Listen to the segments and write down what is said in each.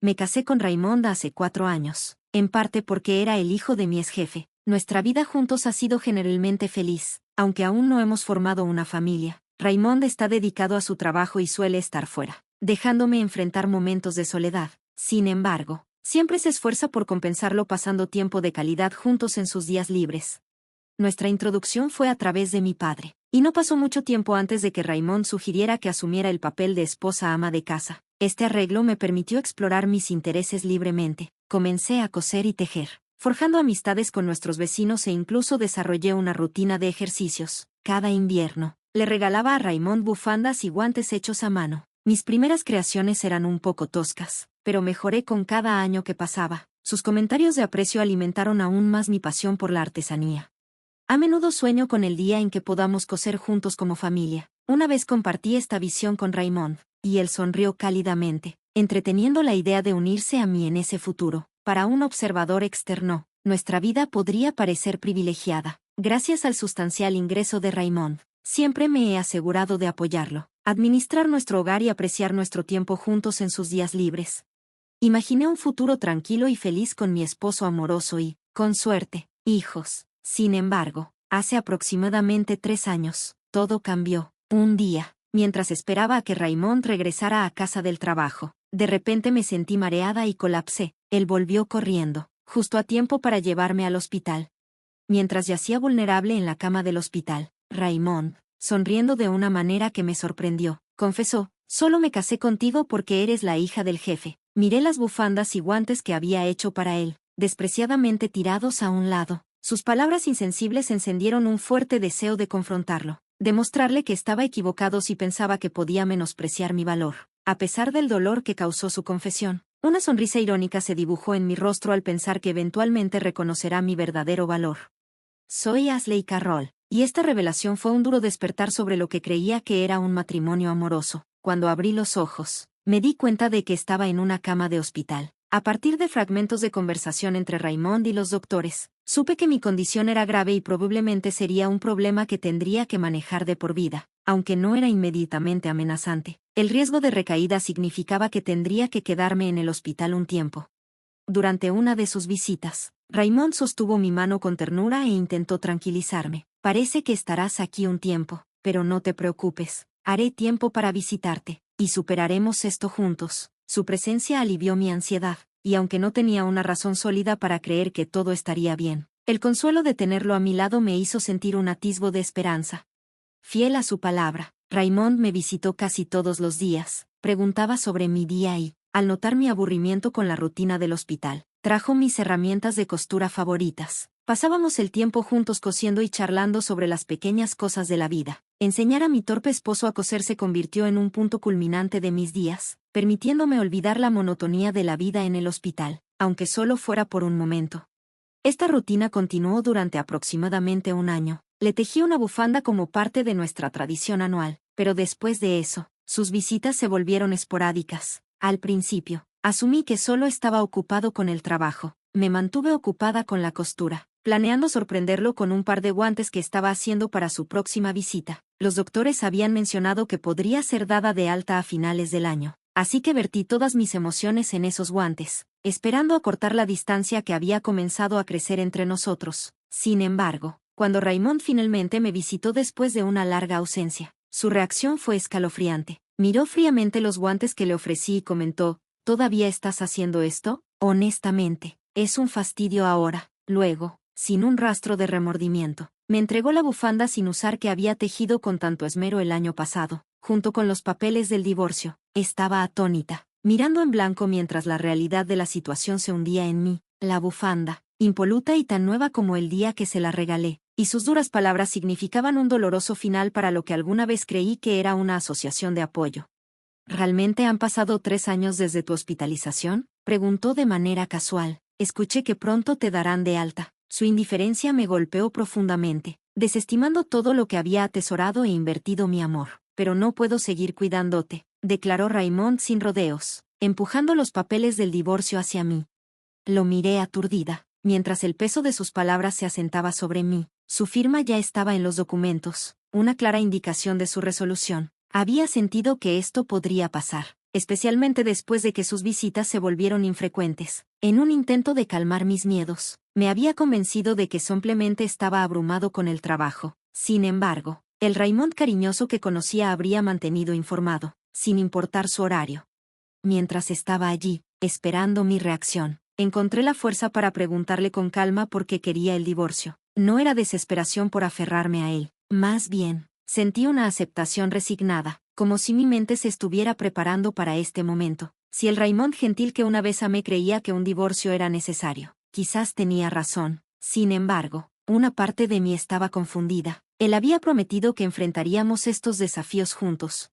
Me casé con Raymond hace 4 años, en parte porque era el hijo de mi exjefe. Nuestra vida juntos ha sido generalmente feliz, aunque aún no hemos formado una familia. Raymond está dedicado a su trabajo y suele estar fuera, dejándome enfrentar momentos de soledad. Sin embargo, siempre se esfuerza por compensarlo pasando tiempo de calidad juntos en sus días libres. Nuestra introducción fue a través de mi padre, y no pasó mucho tiempo antes de que Raymond sugiriera que asumiera el papel de esposa ama de casa. Este arreglo me permitió explorar mis intereses libremente. Comencé a coser y tejer, forjando amistades con nuestros vecinos e incluso desarrollé una rutina de ejercicios. Cada invierno, le regalaba a Raymond bufandas y guantes hechos a mano. Mis primeras creaciones eran un poco toscas, pero mejoré con cada año que pasaba. Sus comentarios de aprecio alimentaron aún más mi pasión por la artesanía. A menudo sueño con el día en que podamos coser juntos como familia. Una vez compartí esta visión con Raymond, y él sonrió cálidamente, entreteniendo la idea de unirse a mí en ese futuro. Para un observador externo, nuestra vida podría parecer privilegiada. Gracias al sustancial ingreso de Raymond, siempre me he asegurado de apoyarlo, administrar nuestro hogar y apreciar nuestro tiempo juntos en sus días libres. Imaginé un futuro tranquilo y feliz con mi esposo amoroso y, con suerte, hijos. Sin embargo, hace aproximadamente 3 años, todo cambió. Un día, mientras esperaba a que Raymond regresara a casa del trabajo, de repente me sentí mareada y colapsé. Él volvió corriendo, justo a tiempo para llevarme al hospital. Mientras yacía vulnerable en la cama del hospital, Raymond, sonriendo de una manera que me sorprendió, confesó: «Solo me casé contigo porque eres la hija del jefe». Miré las bufandas y guantes que había hecho para él, despreciadamente tirados a un lado. Sus palabras insensibles encendieron un fuerte deseo de confrontarlo, demostrarle que estaba equivocado si pensaba que podía menospreciar mi valor. A pesar del dolor que causó su confesión, una sonrisa irónica se dibujó en mi rostro al pensar que eventualmente reconocerá mi verdadero valor. Soy Ashley Carroll, y esta revelación fue un duro despertar sobre lo que creía que era un matrimonio amoroso. Cuando abrí los ojos, me di cuenta de que estaba en una cama de hospital. A partir de fragmentos de conversación entre Raymond y los doctores, supe que mi condición era grave y probablemente sería un problema que tendría que manejar de por vida. Aunque no era inmediatamente amenazante, el riesgo de recaída significaba que tendría que quedarme en el hospital un tiempo. Durante una de sus visitas, Raymond sostuvo mi mano con ternura e intentó tranquilizarme. «Parece que estarás aquí un tiempo, pero no te preocupes, haré tiempo para visitarte, y superaremos esto juntos». Su presencia alivió mi ansiedad, y aunque no tenía una razón sólida para creer que todo estaría bien, el consuelo de tenerlo a mi lado me hizo sentir un atisbo de esperanza. Fiel a su palabra, Raymond me visitó casi todos los días, preguntaba sobre mi día y, al notar mi aburrimiento con la rutina del hospital, trajo mis herramientas de costura favoritas. Pasábamos el tiempo juntos cosiendo y charlando sobre las pequeñas cosas de la vida. Enseñar a mi torpe esposo a coser se convirtió en un punto culminante de mis días, permitiéndome olvidar la monotonía de la vida en el hospital, aunque solo fuera por un momento. Esta rutina continuó durante aproximadamente un año. Le tejí una bufanda como parte de nuestra tradición anual, pero después de eso, sus visitas se volvieron esporádicas. Al principio, asumí que solo estaba ocupado con el trabajo. Me mantuve ocupada con la costura, planeando sorprenderlo con un par de guantes que estaba haciendo para su próxima visita. Los doctores habían mencionado que podría ser dada de alta a finales del año, así que vertí todas mis emociones en esos guantes, esperando acortar la distancia que había comenzado a crecer entre nosotros. Sin embargo, cuando Raymond finalmente me visitó después de una larga ausencia, su reacción fue escalofriante. Miró fríamente los guantes que le ofrecí y comentó: «¿Todavía estás haciendo esto? Honestamente, es un fastidio ahora». Luego, sin un rastro de remordimiento, me entregó la bufanda sin usar que había tejido con tanto esmero el año pasado, junto con los papeles del divorcio. Estaba atónita, mirando en blanco mientras la realidad de la situación se hundía en mí. La bufanda, impoluta y tan nueva como el día que se la regalé, y sus duras palabras significaban un doloroso final para lo que alguna vez creí que era una asociación de apoyo. «¿Realmente han pasado 3 años desde tu hospitalización?», preguntó de manera casual. «Escuché que pronto te darán de alta». Su indiferencia me golpeó profundamente, desestimando todo lo que había atesorado e invertido mi amor. «Pero no puedo seguir cuidándote», declaró Raymond sin rodeos, empujando los papeles del divorcio hacia mí. Lo miré aturdida, mientras el peso de sus palabras se asentaba sobre mí. Su firma ya estaba en los documentos, una clara indicación de su resolución. Había sentido que esto podría pasar. especialmente después de que sus visitas se volvieron infrecuentes. En un intento de calmar mis miedos, me había convencido de que simplemente estaba abrumado con el trabajo. Sin embargo, el Raymond cariñoso que conocía habría mantenido informado, sin importar su horario. Mientras estaba allí, esperando mi reacción, encontré la fuerza para preguntarle con calma por qué quería el divorcio. No era desesperación por aferrarme a él, más bien, sentí una aceptación resignada, como si mi mente se estuviera preparando para este momento. Si el Raymond gentil que una vez amé creía que un divorcio era necesario, quizás tenía razón. Sin embargo, una parte de mí estaba confundida. Él había prometido que enfrentaríamos estos desafíos juntos.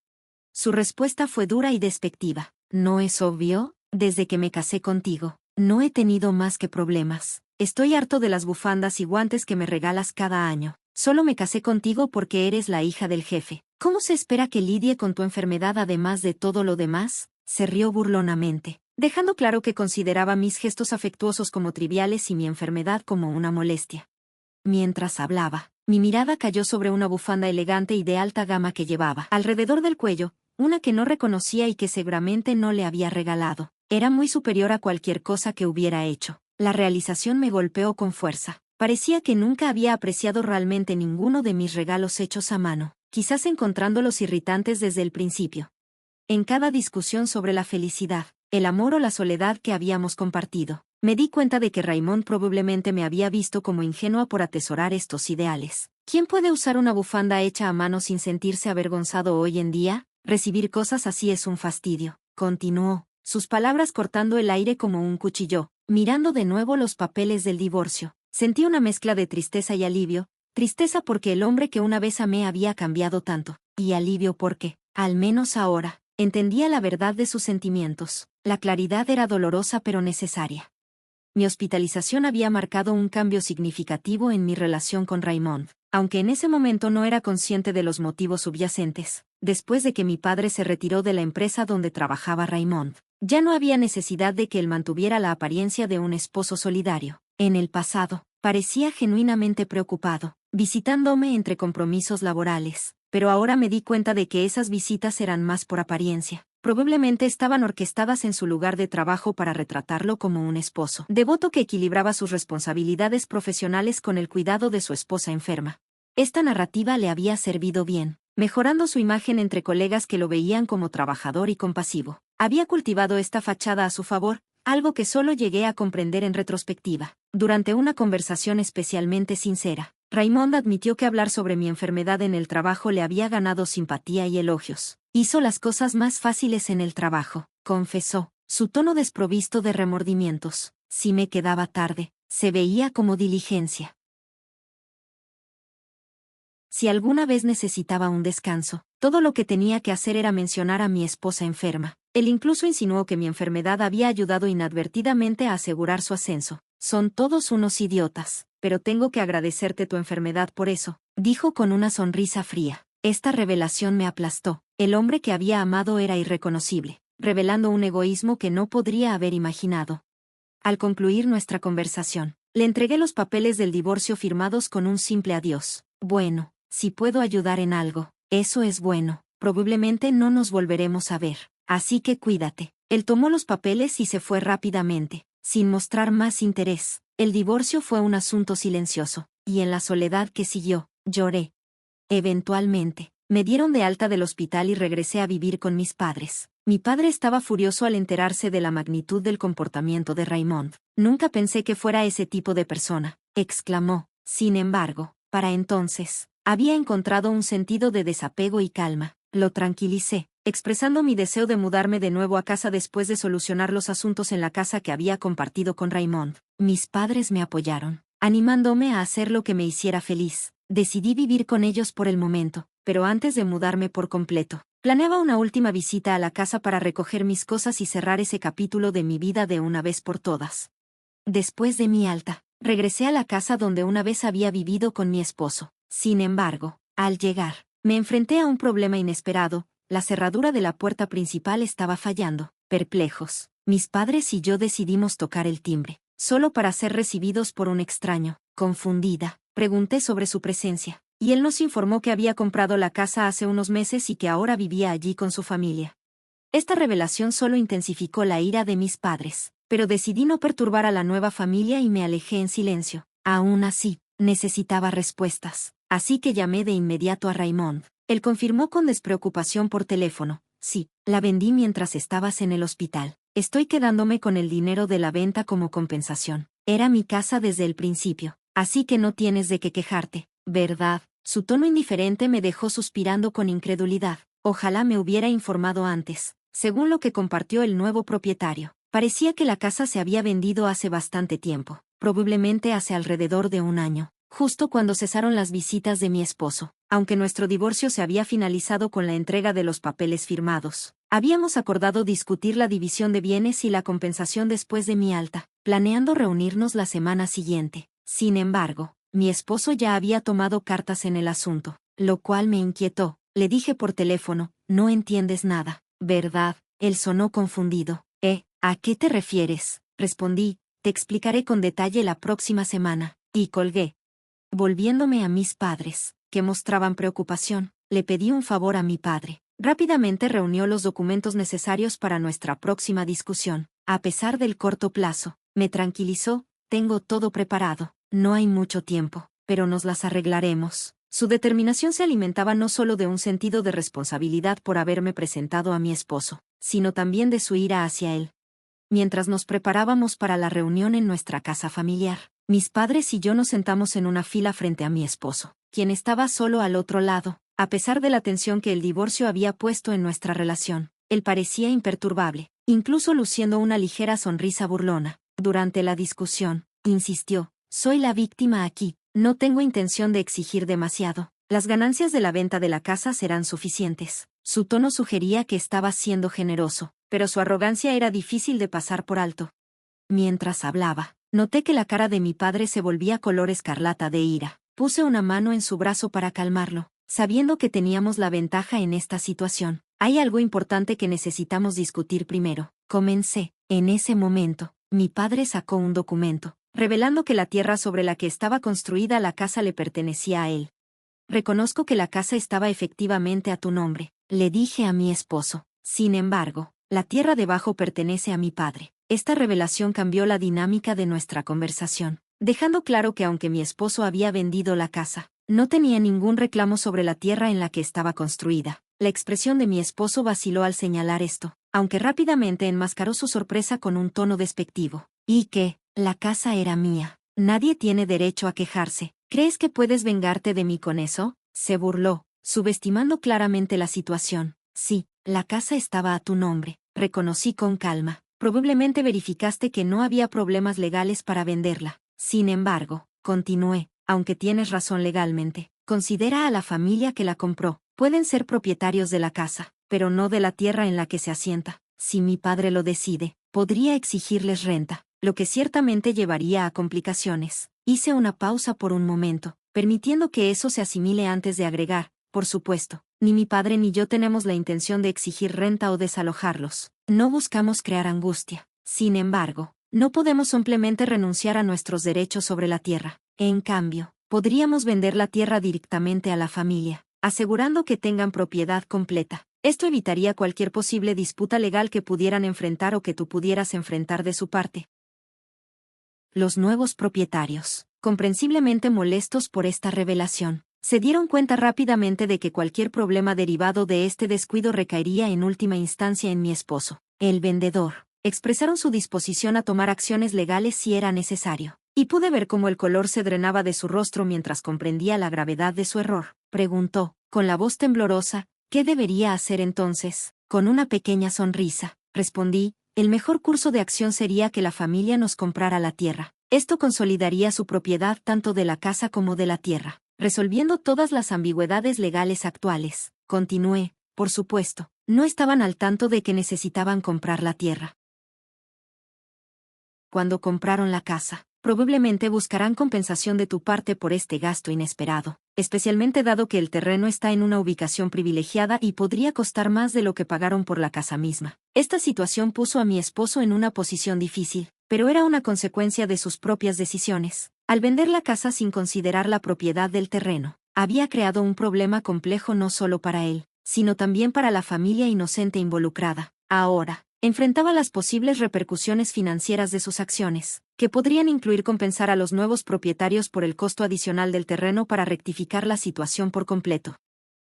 Su respuesta fue dura y despectiva. ¿No es obvio? Desde que me casé contigo, no he tenido más que problemas. Estoy harto de las bufandas y guantes que me regalas cada año. Solo me casé contigo porque eres la hija del jefe. ¿Cómo se espera que lidie con tu enfermedad además de todo lo demás? Se rió burlonamente, dejando claro que consideraba mis gestos afectuosos como triviales y mi enfermedad como una molestia. Mientras hablaba, mi mirada cayó sobre una bufanda elegante y de alta gama que llevaba alrededor del cuello, una que no reconocía y que seguramente no le había regalado. Era muy superior a cualquier cosa que hubiera hecho. La realización me golpeó con fuerza. Parecía que nunca había apreciado realmente ninguno de mis regalos hechos a mano, quizás encontrándolos irritantes desde el principio. En cada discusión sobre la felicidad, el amor o la soledad que habíamos compartido, me di cuenta de que Raymond probablemente me había visto como ingenua por atesorar estos ideales. ¿Quién puede usar una bufanda hecha a mano sin sentirse avergonzado hoy en día? Recibir cosas así es un fastidio, continuó, sus palabras cortando el aire como un cuchillo. Mirando de nuevo los papeles del divorcio, sentí una mezcla de tristeza y alivio, tristeza porque el hombre que una vez amé había cambiado tanto, y alivio porque, al menos ahora, entendía la verdad de sus sentimientos. La claridad era dolorosa pero necesaria. Mi hospitalización había marcado un cambio significativo en mi relación con Raymond, aunque en ese momento no era consciente de los motivos subyacentes. Después de que mi padre se retiró de la empresa donde trabajaba Raymond, ya no había necesidad de que él mantuviera la apariencia de un esposo solidario. En el pasado, parecía genuinamente preocupado, visitándome entre compromisos laborales, pero ahora me di cuenta de que esas visitas eran más por apariencia. Probablemente estaban orquestadas en su lugar de trabajo para retratarlo como un esposo devoto que equilibraba sus responsabilidades profesionales con el cuidado de su esposa enferma. Esta narrativa le había servido bien, mejorando su imagen entre colegas que lo veían como trabajador y compasivo. Había cultivado esta fachada a su favor, algo que solo llegué a comprender en retrospectiva. Durante una conversación especialmente sincera, Raymond admitió que hablar sobre mi enfermedad en el trabajo le había ganado simpatía y elogios. Hizo las cosas más fáciles en el trabajo, confesó, su tono desprovisto de remordimientos. Si me quedaba tarde, se veía como diligencia. Si alguna vez necesitaba un descanso, todo lo que tenía que hacer era mencionar a mi esposa enferma. Él incluso insinuó que mi enfermedad había ayudado inadvertidamente a asegurar su ascenso. Son todos unos idiotas, pero tengo que agradecerte tu enfermedad por eso, dijo con una sonrisa fría. Esta revelación me aplastó. El hombre que había amado era irreconocible, revelando un egoísmo que no podría haber imaginado. Al concluir nuestra conversación, le entregué los papeles del divorcio firmados con un simple adiós. Bueno, si puedo ayudar en algo, eso es bueno. Probablemente no nos volveremos a ver, así que cuídate. Él tomó los papeles y se fue rápidamente, sin mostrar más interés. El divorcio fue un asunto silencioso, y en la soledad que siguió, lloré. Eventualmente, me dieron de alta del hospital y regresé a vivir con mis padres. Mi padre estaba furioso al enterarse de la magnitud del comportamiento de Raymond. Nunca pensé que fuera ese tipo de persona, exclamó. Sin embargo, para entonces, había encontrado un sentido de desapego y calma. Lo tranquilicé, expresando mi deseo de mudarme de nuevo a casa después de solucionar los asuntos en la casa que había compartido con Raymond. Mis padres me apoyaron, animándome a hacer lo que me hiciera feliz. Decidí vivir con ellos por el momento, pero antes de mudarme por completo, planeaba una última visita a la casa para recoger mis cosas y cerrar ese capítulo de mi vida de una vez por todas. Después de mi alta, regresé a la casa donde una vez había vivido con mi esposo. Sin embargo, al llegar, me enfrenté a un problema inesperado. La cerradura de la puerta principal estaba fallando. Perplejos, mis padres y yo decidimos tocar el timbre, solo para ser recibidos por un extraño. Confundida, pregunté sobre su presencia, y él nos informó que había comprado la casa hace unos meses y que ahora vivía allí con su familia. Esta revelación solo intensificó la ira de mis padres, pero decidí no perturbar a la nueva familia y me alejé en silencio. Aún así, necesitaba respuestas, así que llamé de inmediato a Raymond. Él confirmó con despreocupación por teléfono: sí, la vendí mientras estabas en el hospital. Estoy quedándome con el dinero de la venta como compensación. Era mi casa desde el principio, así que no tienes de qué quejarte, ¿verdad? Su tono indiferente me dejó suspirando con incredulidad. Ojalá me hubiera informado antes. Según lo que compartió el nuevo propietario, parecía que la casa se había vendido hace bastante tiempo, probablemente hace alrededor de un año, justo cuando cesaron las visitas de mi esposo. Aunque nuestro divorcio se había finalizado con la entrega de los papeles firmados, habíamos acordado discutir la división de bienes y la compensación después de mi alta, planeando reunirnos la semana siguiente. Sin embargo, mi esposo ya había tomado cartas en el asunto, lo cual me inquietó. Le dije por teléfono: no entiendes nada, ¿verdad? Él sonó confundido. ¿A qué te refieres? Respondí: te explicaré con detalle la próxima semana. Y colgué. Volviéndome a mis padres, que mostraban preocupación, le pedí un favor a mi padre. Rápidamente reunió los documentos necesarios para nuestra próxima discusión. A pesar del corto plazo, me tranquilizó: tengo todo preparado, no hay mucho tiempo, pero nos las arreglaremos. Su determinación se alimentaba no solo de un sentido de responsabilidad por haberme presentado a mi esposo, sino también de su ira hacia él. Mientras nos preparábamos para la reunión en nuestra casa familiar, mis padres y yo nos sentamos en una fila frente a mi esposo, quien estaba solo al otro lado. A pesar de la tensión que el divorcio había puesto en nuestra relación, él parecía imperturbable, incluso luciendo una ligera sonrisa burlona. Durante la discusión, insistió: soy la víctima aquí, no tengo intención de exigir demasiado. Las ganancias de la venta de la casa serán suficientes. Su tono sugería que estaba siendo generoso, pero su arrogancia era difícil de pasar por alto. Mientras hablaba, noté que la cara de mi padre se volvía color escarlata de ira. Puse una mano en su brazo para calmarlo, sabiendo que teníamos la ventaja en esta situación. Hay algo importante que necesitamos discutir primero. Comencé. En ese momento, mi padre sacó un documento, revelando que la tierra sobre la que estaba construida la casa le pertenecía a él. Reconozco que la casa estaba efectivamente a tu nombre, le dije a mi esposo. Sin embargo, la tierra debajo pertenece a mi padre. Esta revelación cambió la dinámica de nuestra conversación, dejando claro que aunque mi esposo había vendido la casa, no tenía ningún reclamo sobre la tierra en la que estaba construida. La expresión de mi esposo vaciló al señalar esto, aunque rápidamente enmascaró su sorpresa con un tono despectivo. ¿Y qué? La casa era mía. Nadie tiene derecho a quejarse. ¿Crees que puedes vengarte de mí con eso? Se burló, subestimando claramente la situación. Sí, la casa estaba a tu nombre, reconocí con calma. Probablemente verificaste que no había problemas legales para venderla. Sin embargo, continué, aunque tienes razón legalmente, considera a la familia que la compró. Pueden ser propietarios de la casa, pero no de la tierra en la que se asienta. Si mi padre lo decide, podría exigirles renta, lo que ciertamente llevaría a complicaciones. Hice una pausa por un momento, permitiendo que eso se asimile antes de agregar: por supuesto, ni mi padre ni yo tenemos la intención de exigir renta o desalojarlos. No buscamos crear angustia. Sin embargo, no podemos simplemente renunciar a nuestros derechos sobre la tierra. En cambio, podríamos vender la tierra directamente a la familia, asegurando que tengan propiedad completa. Esto evitaría cualquier posible disputa legal que pudieran enfrentar o que tú pudieras enfrentar de su parte. Los nuevos propietarios, comprensiblemente molestos por esta revelación, se dieron cuenta rápidamente de que cualquier problema derivado de este descuido recaería en última instancia en mi esposo, el vendedor. Expresaron su disposición a tomar acciones legales si era necesario, y pude ver cómo el color se drenaba de su rostro mientras comprendía la gravedad de su error. Preguntó, con la voz temblorosa: ¿qué debería hacer entonces? Con una pequeña sonrisa, respondí: el mejor curso de acción sería que la familia nos comprara la tierra. Esto consolidaría su propiedad tanto de la casa como de la tierra, resolviendo todas las ambigüedades legales actuales. Continué: por supuesto, no estaban al tanto de que necesitaban comprar la tierra. Cuando compraron la casa, probablemente buscarán compensación de tu parte por este gasto inesperado, especialmente dado que el terreno está en una ubicación privilegiada y podría costar más de lo que pagaron por la casa misma. Esta situación puso a mi esposo en una posición difícil, pero era una consecuencia de sus propias decisiones. Al vender la casa sin considerar la propiedad del terreno, había creado un problema complejo no solo para él, sino también para la familia inocente involucrada. Ahora, enfrentaba las posibles repercusiones financieras de sus acciones, que podrían incluir compensar a los nuevos propietarios por el costo adicional del terreno para rectificar la situación por completo.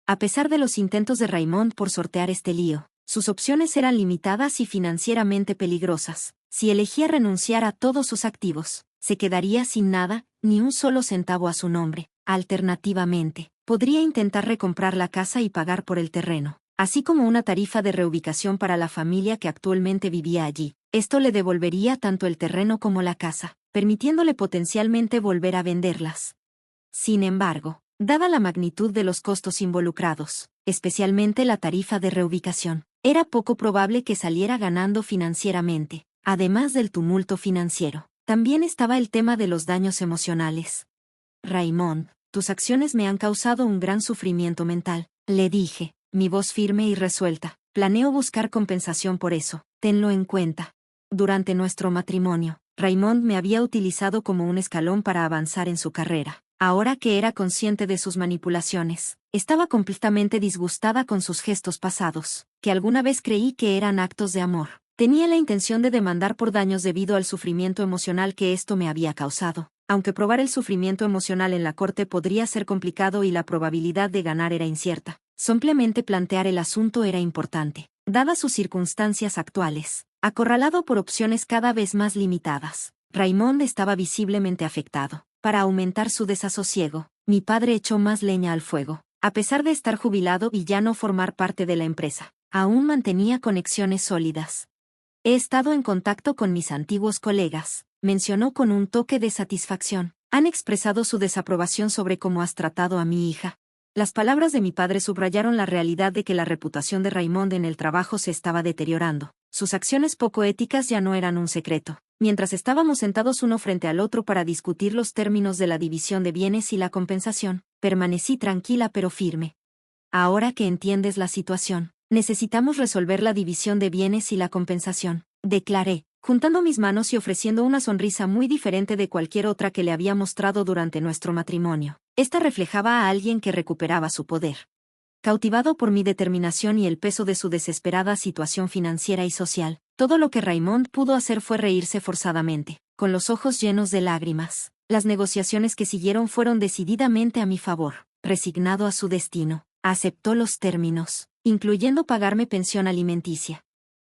A pesar de los intentos de Raymond por sortear este lío, sus opciones eran limitadas y financieramente peligrosas. Si elegía renunciar a todos sus activos, se quedaría sin nada, ni un solo centavo a su nombre. Alternativamente, podría intentar recomprar la casa y pagar por el terreno, así como una tarifa de reubicación para la familia que actualmente vivía allí. Esto le devolvería tanto el terreno como la casa, permitiéndole potencialmente volver a venderlas. Sin embargo, dada la magnitud de los costos involucrados, especialmente la tarifa de reubicación, era poco probable que saliera ganando financieramente. Además del tumulto financiero, también estaba el tema de los daños emocionales. Raymond, tus acciones me han causado un gran sufrimiento mental, le dije, mi voz firme y resuelta. Planeo buscar compensación por eso, tenlo en cuenta. Durante nuestro matrimonio, Raymond me había utilizado como un escalón para avanzar en su carrera. Ahora que era consciente de sus manipulaciones, estaba completamente disgustada con sus gestos pasados, que alguna vez creí que eran actos de amor. Tenía la intención de demandar por daños debido al sufrimiento emocional que esto me había causado. Aunque probar el sufrimiento emocional en la corte podría ser complicado y la probabilidad de ganar era incierta, simplemente plantear el asunto era importante. Dadas sus circunstancias actuales, acorralado por opciones cada vez más limitadas, Raymond estaba visiblemente afectado. Para aumentar su desasosiego, mi padre echó más leña al fuego. A pesar de estar jubilado y ya no formar parte de la empresa, aún mantenía conexiones sólidas. He estado en contacto con mis antiguos colegas, mencionó con un toque de satisfacción. Han expresado su desaprobación sobre cómo has tratado a mi hija. Las palabras de mi padre subrayaron la realidad de que la reputación de Raymond en el trabajo se estaba deteriorando. Sus acciones poco éticas ya no eran un secreto. Mientras estábamos sentados uno frente al otro para discutir los términos de la división de bienes y la compensación, permanecí tranquila pero firme. Ahora que entiendes la situación, necesitamos resolver la división de bienes y la compensación, declaré, juntando mis manos y ofreciendo una sonrisa muy diferente de cualquier otra que le había mostrado durante nuestro matrimonio. Esta reflejaba a alguien que recuperaba su poder. Cautivado por mi determinación y el peso de su desesperada situación financiera y social, todo lo que Raymond pudo hacer fue reírse forzadamente, con los ojos llenos de lágrimas. Las negociaciones que siguieron fueron decididamente a mi favor. Resignado a su destino, aceptó los términos, incluyendo pagarme pensión alimenticia.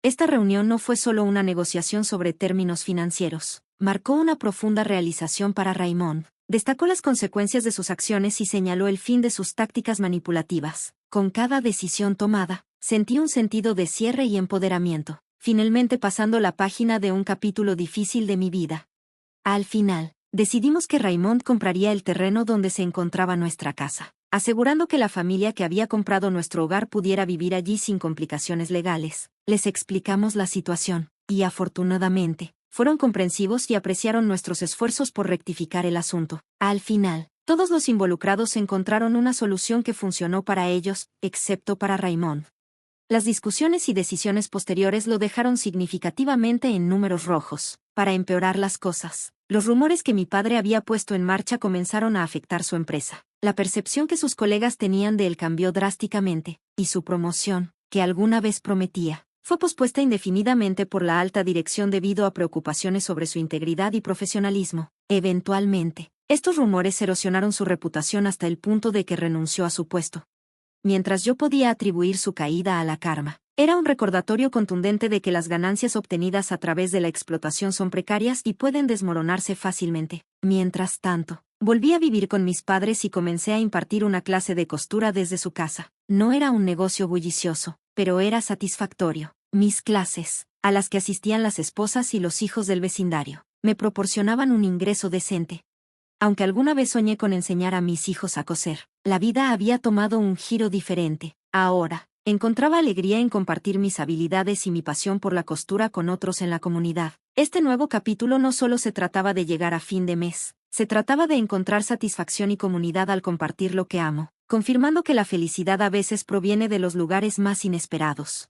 Esta reunión no fue solo una negociación sobre términos financieros, marcó una profunda realización para Raymond. Destacó las consecuencias de sus acciones y señaló el fin de sus tácticas manipulativas. Con cada decisión tomada, sentí un sentido de cierre y empoderamiento, finalmente pasando la página de un capítulo difícil de mi vida. Al final, decidimos que Raymond compraría el terreno donde se encontraba nuestra casa, asegurando que la familia que había comprado nuestro hogar pudiera vivir allí sin complicaciones legales. Les explicamos la situación, y afortunadamente, fueron comprensivos y apreciaron nuestros esfuerzos por rectificar el asunto. Al final, todos los involucrados encontraron una solución que funcionó para ellos, excepto para Raymond. Las discusiones y decisiones posteriores lo dejaron significativamente en números rojos. Para empeorar las cosas, los rumores que mi padre había puesto en marcha comenzaron a afectar su empresa. La percepción que sus colegas tenían de él cambió drásticamente, y su promoción, que alguna vez prometía, fue pospuesta indefinidamente por la alta dirección debido a preocupaciones sobre su integridad y profesionalismo. Eventualmente, estos rumores erosionaron su reputación hasta el punto de que renunció a su puesto. Mientras yo podía atribuir su caída a la karma, era un recordatorio contundente de que las ganancias obtenidas a través de la explotación son precarias y pueden desmoronarse fácilmente. Mientras tanto, volví a vivir con mis padres y comencé a impartir una clase de costura desde su casa. No era un negocio bullicioso, pero era satisfactorio. Mis clases, a las que asistían las esposas y los hijos del vecindario, me proporcionaban un ingreso decente. Aunque alguna vez soñé con enseñar a mis hijos a coser, la vida había tomado un giro diferente. Ahora, encontraba alegría en compartir mis habilidades y mi pasión por la costura con otros en la comunidad. Este nuevo capítulo no solo se trataba de llegar a fin de mes, se trataba de encontrar satisfacción y comunidad al compartir lo que amo, confirmando que la felicidad a veces proviene de los lugares más inesperados.